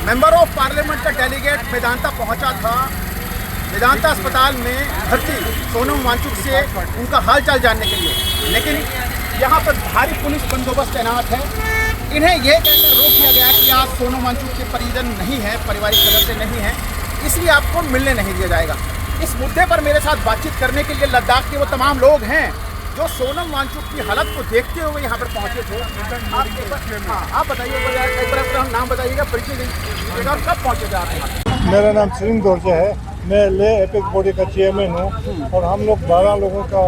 Member of parliament का delegate Medanta पहुंचा था मेदांता अस्पताल में भर्ती सोनम वांगचुक से उनका हालचाल जानने के लिए, लेकिन यहाँ पर भारी पुलिस बंदोबस्त तैनात है। इन्हें यह कहकर रोक दिया गया कि आप सोनम वांगचुक के परिजन नहीं हैं, पारिवारिक सदस्य नहीं हैं, इसलिए आपको मिलने नहीं दिया जाएगा। इस मुद्दे पर मेरे साथ बातचीत करने के लिए लद्दाख के वो तमाम लोग हैं जो सोनम वांगचुक की हालत को देखते हुए यहाँ पर पहुँचे थे। आप बताइए, एक बार नाम बताइएगा, परिचय दीजिएगा और कब पहुँचे थे आप यहाँ? मेरा नाम सिंह दोरजे है, मैं ले एपिक बॉडी का चेयरमैन हूँ और हम लोग 12 लोगों का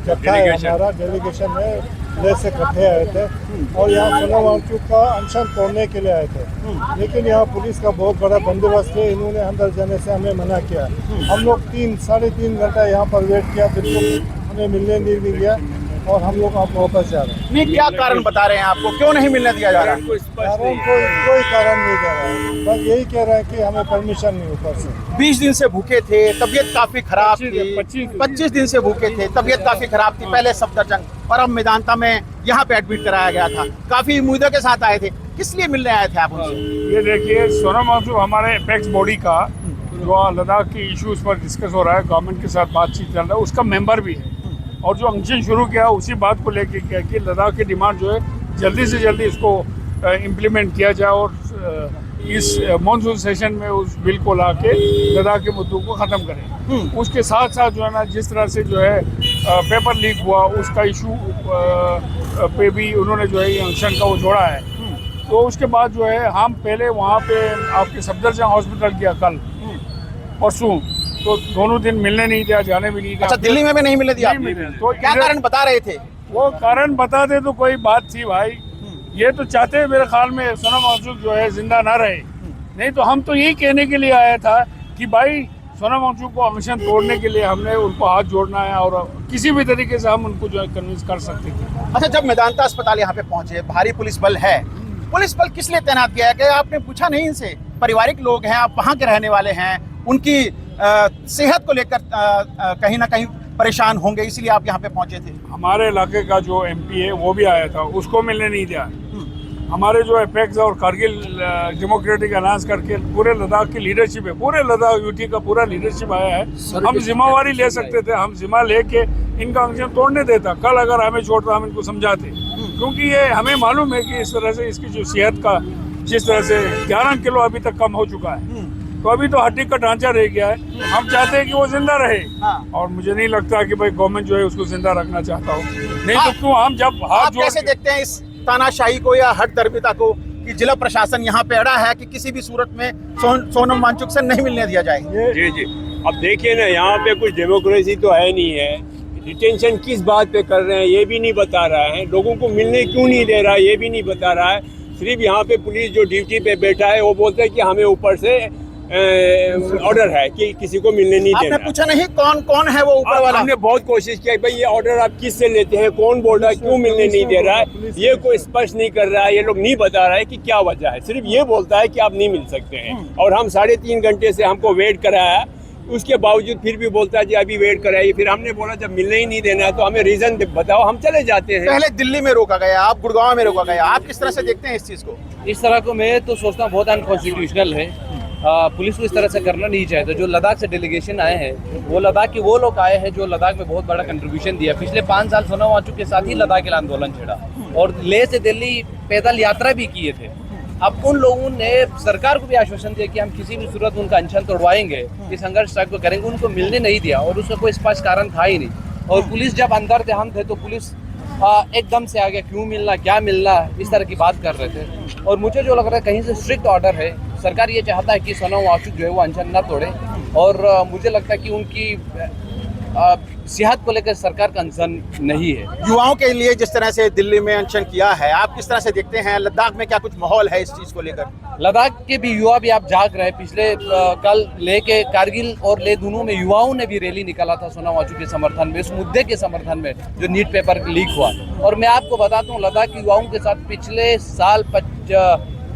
जत्था है, हमारा डेलीगेशन है, ले से इकट्ठे आए थे और यहाँ सोनम वांगचुक का अनशन तोड़ने के लिए आए थे। लेकिन यहाँ पुलिस का बहुत बड़ा बंदोबस्त है, इन्होंने अंदर जाने से हमें मना किया। हम लोग 3-3.5 घंटा यहाँ पर वेट किया, बिल्कुल हमें मिलने नहीं दिया और हम लोग आप वापस जा रहे हैं। नहीं, क्या कारण बता रहे हैं आपको, क्यों नहीं मिलने दिया जा रहा? कारण कोई कारण नहीं दे रहा है, बस यही कह रहा है कि हमें परमिशन नहीं ऊपर से। 20 दिन से भूखे थे, तबीयत काफी खराब थी। 25 दिन से भूखे थे, तबीयत काफी खराब थी, पहले सफदरजंग और अब मेदांता में यहाँ पे एडमिट कराया गया था। काफी उम्मीदों के साथ आए थे, किस लिए मिलने आए थे आप उनसे? ये देखिए, सोनम वांगचुक हमारे एपेक्स बॉडी का जो लद्दाख के इश्यूज पर डिस्कस हो रहा है, गवर्नमेंट के साथ बातचीत चल रहा है, उसका मेंबर भी है और जो अनशन शुरू किया उसी बात को लेके किया कि लद्दाख की डिमांड जो है जल्दी से जल्दी इसको इम्प्लीमेंट किया जाए और इस मानसून सेशन में उस बिल को ला के लद्दाख के मुद्दों को ख़त्म करें। उसके साथ साथ जो है ना, जिस तरह से जो है पेपर लीक हुआ उसका इशू पे भी उन्होंने जो है ये अनशन का वो जोड़ा है। तो उसके बाद जो है हम पहले वहाँ पे आपके सफदरजंग हॉस्पिटल किया कल परसों, तो दोनों दिन मिलने नहीं दिया, जाने भी नहीं दिया। अच्छा, दिल्ली में भी नहीं मिलने दिया? तो क्या कारण बता रहे थे? वो कारण बताते तो कोई बात थी भाई, ये तो चाहते हैं मेरे ख्याल में सोनम वांगचुक जो है जिंदा ना रहे। नहीं तो हम तो यही कहने के लिए आया था कि भाई सोनम वांगचुक को अनशन तोड़ने के लिए हमने उनको हाथ जोड़ना है और किसी भी तरीके से हम उनको जो है कन्विंस कर सकते थे। अच्छा, जब मेदांता अस्पताल यहाँ पे पहुंचे, भारी पुलिस बल है, पुलिस बल किस लिए तैनात किया है? क्या आपने पूछा नहीं इनसे? पारिवारिक लोग हैं, आप वहाँ के रहने वाले हैं, उनकी सेहत को लेकर कहीं ना कहीं परेशान होंगे, इसलिए आप यहाँ पे पहुंचे थे। हमारे इलाके का जो एमपी है वो भी आया था, उसको मिलने नहीं दिया। हमारे जो एपेक्स और कारगिल डेमोक्रेटिक अलायंस करके पूरे लद्दाख की लीडरशिप है, पूरे लद्दाख यूटी का पूरा लीडरशिप आया है। हम जिम्मेवारी ले सकते थे, हम जिम्मा लेके इनका अनशन तोड़ने देता। कल अगर हमें छोड़ता हम इनको समझाते, क्योंकि ये हमें मालूम है कि इस तरह से इसकी जो सेहत का जिस तरह से 11 किलो अभी तक कम हो चुका है, तो अभी तो हड्डी का ढांचा रह गया है। हम चाहते हैं कि वो जिंदा रहे और मुझे नहीं लगता कि भाई गवर्नमेंट जो है उसको जिंदा रखना चाहता हो। नहीं तो क्यों हम जब हाथ जोड़ कैसे देखते हैं इस तानाशाही को या हट दरबिता को कि जिला प्रशासन यहाँ पे अड़ा है कि किसी भी सूरत में सोनम वांगचुक से नहीं मिलने दिया जाए? जी जी, अब देखिए ना, यहाँ पे कुछ डेमोक्रेसी तो है नहीं है। डिटेंशन किस बात पे कर रहे हैं ये भी नहीं बता रहा है, लोगों को मिलने क्यों नहीं दे रहा है ये भी नहीं बता रहा है। सिर्फ यहाँ पे पुलिस जो ड्यूटी पे बैठा है वो बोलते हैं कि हमें ऊपर से ऑर्डर है कि किसी को मिलने नहीं देना। आपने पूछा नहीं कौन कौन है वो ऊपर वाला? हमने बहुत कोशिश की, भाई ये ऑर्डर आप किस से लेते हैं, कौन बोल रहा है, क्यों मिलने नहीं दे रहा है, ये कोई स्पष्ट नहीं कर रहा है। ये लोग नहीं बता रहा है कि क्या वजह है, सिर्फ ये बोलता है कि आप नहीं मिल सकते हैं। और हम 3.5 घंटे से हमको वेट कराया, उसके बावजूद फिर भी बोलता है जी अभी वेट कराइए। फिर हमने बोला जब मिलने ही नहीं देना है तो हमें रीजन बताओ, हम चले जाते हैं। पहले दिल्ली में रोका गया, आप गुड़गांव में रोका गया, आप किस तरह से देखते हैं इस चीज को? इस तरह को मैं तो सोचता हूँ बहुत अनकॉन्स्टिट्यूशनल है। पुलिस को इस तरह से करना नहीं चाहिए। तो जो लद्दाख से डेलीगेशन आए हैं वो लद्दाख के वो लोग आए हैं जो लद्दाख में बहुत बड़ा कंट्रीब्यूशन दिया। पिछले 5 साल सोनम वांगचुक के साथ ही लद्दाख के लिए आंदोलन छेड़ा और लेह से दिल्ली पैदल यात्रा भी किए थे। अब उन लोगों ने सरकार को भी आश्वासन दिया कि हम किसी भी सूरत उनका अनशन तोड़वाएंगे, इस संघर्ष को करेंगे। उनको मिलने नहीं दिया और उसका कोई स्पष्ट कारण था ही नहीं। और पुलिस जब अंदर थे, हम थे, तो पुलिस एकदम से आ गया, क्यों मिलना, क्या मिलना, इस तरह की बात कर रहे थे। और मुझे जो लग रहा है कहीं से स्ट्रिक्ट ऑर्डर है, सरकार ये चाहता है कि सोनम वांगचुक जो है वो अनशन ना तोड़े। और मुझे लगता है कि उनकी सेहत को लेकर सरकार का अनशन नहीं है। युवाओं के लिए जिस तरह से दिल्ली में अनशन किया है, आप किस तरह से देखते हैं? लद्दाख में क्या कुछ माहौल है इस चीज को लेकर? लद्दाख के भी युवा भी आप जाग रहे हैं। पिछले कल लेह के कारगिल और लेह दोनों में युवाओं ने भी रैली निकाला था सोनम वांगचुक के समर्थन में, इस मुद्दे के समर्थन में जो नीट पेपर लीक हुआ। और मैं आपको बताता हूँ, लद्दाख के युवाओं के साथ पिछले साल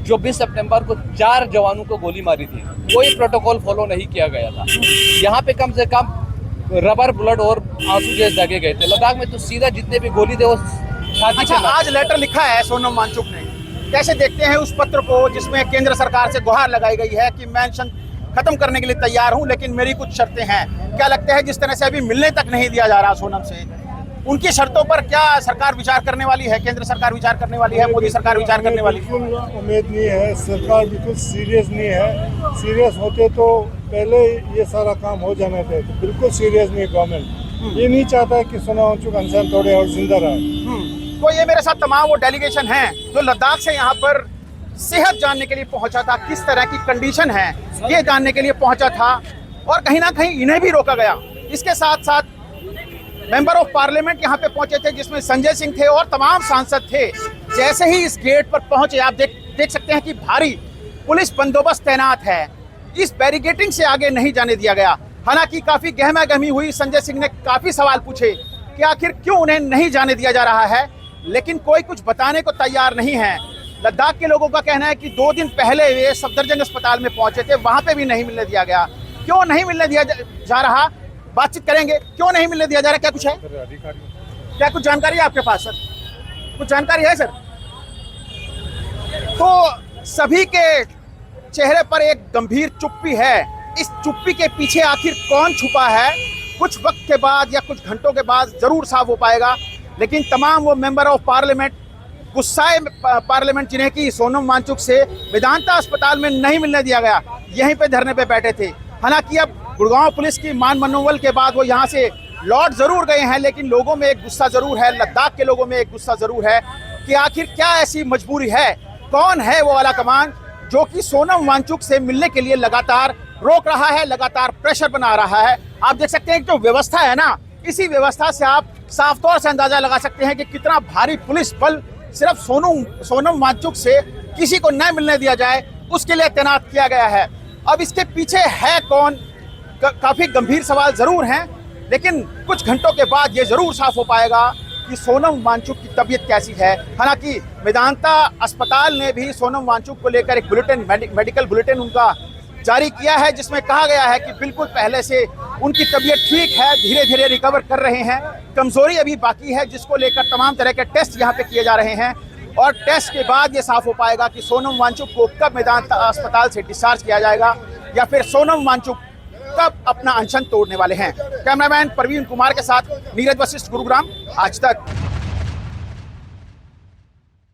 24 सितंबर को 4 जवानों को गोली मारी थी। कोई प्रोटोकॉल फॉलो नहीं किया गया था। यहाँ पे कम से कम रबर बुलेट और आंसू गैस दागे गए थे। लद्दाख में तो सीधा जितने भी गोली थे वो छाती पे। अच्छा, आज लेटर लिखा है सोनम वांगचुक ने कैसे देखते हैं उस पत्र को जिसमें केंद्र सरकार से गुहार लगाई गई है कि मैं अनशन खत्म करने के लिए तैयार हूं, लेकिन मेरी कुछ शर्तें हैं। क्या लगता है जिस तरह से अभी मिलने तक नहीं दिया जा रहा सोनम से, उनकी शर्तों पर क्या सरकार विचार करने वाली है, केंद्र सरकार विचार करने वाली है, मोदी सरकार विचार करने वाली है? बिल्कुल उम्मीद नहीं है, सरकार बिल्कुल सीरियस नहीं है। सीरियस होते तो पहले ये सारा काम हो जाना चाहिए। तो बिल्कुल सीरियस नहीं गवर्नमेंट, ये नहीं चाहता है कि सोनम वांगचुक अनशन तोड़े और जिंदा रहे। तो ये मेरे साथ तमाम वो डेलीगेशन हैं जो लद्दाख से यहाँ पर सेहत जानने के लिए पहुंचा था, किस तरह की कंडीशन है ये जानने के लिए पहुंचा था, और कहीं ना कहीं इन्हें भी रोका गया। इसके साथ साथ मेंबर ऑफ पार्लियामेंट यहाँ पे पहुंचे थे, जिसमें संजय सिंह थे और तमाम सांसद थे। जैसे ही इस गेट पर पहुंचे, आप देख सकते हैं कि भारी पुलिस बंदोबस्त तैनात है। इस बैरिकेडिंग से आगे नहीं जाने दिया गया। हालांकि काफी गहमा गहमी हुई, संजय सिंह ने काफी सवाल पूछे कि आखिर क्यों उन्हें नहीं जाने दिया जा रहा है, लेकिन कोई कुछ बताने को तैयार नहीं है। लद्दाख के लोगों का कहना है कि 2 दिन पहले वे सफदरजंग अस्पताल में पहुंचे थे, वहां पे भी नहीं मिलने दिया गया। क्यों नहीं मिलने दिया जा रहा, बातचीत करेंगे। क्यों नहीं मिलने दिया जा रहा, क्या कुछ है, क्या कुछ जानकारी है आपके पास? सर कुछ जानकारी है सर? तो सभी के चेहरे पर एक गंभीर चुप्पी है। इस चुप्पी के पीछे आखिर कौन छुपा है, कुछ वक्त के बाद या कुछ घंटों के बाद जरूर साफ हो पाएगा। लेकिन तमाम वो मेंबर ऑफ पार्लियामेंट, गुस्साए पार्लियामेंट, जिन्हें कि सोनम वांगचुक से वेदांता अस्पताल में नहीं मिलने दिया गया, यहीं पे धरने पे बैठे थे। हालांकि अब गुड़गांव पुलिस की मान मनोबल के बाद वो यहाँ से लौट जरूर गए हैं, लेकिन लोगों में एक गुस्सा जरूर है, लद्दाख के लोगों में एक गुस्सा जरूर है कि आखिर क्या ऐसी मजबूरी है, कौन है वो आला कमान जो कि सोनम वांगचुक से मिलने के लिए लगातार रोक रहा है, लगातार प्रेशर बना रहा है। आप देख सकते हैं कि जो व्यवस्था है ना, इसी व्यवस्था से आप साफ तौर से अंदाजा लगा सकते हैं कि कितना भारी पुलिस बल सिर्फ सोनम वांगचुक से किसी को न मिलने दिया जाए उसके लिए तैनात किया गया है। अब इसके पीछे है कौन, काफी गंभीर सवाल जरूर हैं, लेकिन कुछ घंटों के बाद ये जरूर साफ हो पाएगा कि सोनम वांगचुक की तबीयत कैसी है। हालांकि वेदांता अस्पताल ने भी सोनम वांगचुक को लेकर एक बुलेटिन, मेडिकल बुलेटिन उनका जारी किया है, जिसमें कहा गया है कि बिल्कुल पहले से उनकी तबीयत ठीक है, धीरे धीरे रिकवर कर रहे हैं। कमजोरी अभी बाकी है, जिसको लेकर तमाम तरह के टेस्ट यहाँ पे किए जा रहे हैं, और टेस्ट के बाद ये साफ हो पाएगा कि सोनम वांगचुक को कब मेदांता अस्पताल से डिस्चार्ज किया जाएगा, या फिर सोनम वांगचुक कब अपना अनशन तोड़ने वाले हैं। कैमरामैन प्रवीण कुमार के साथ नीरज वशिष्ठ, गुरुग्राम, आज तक।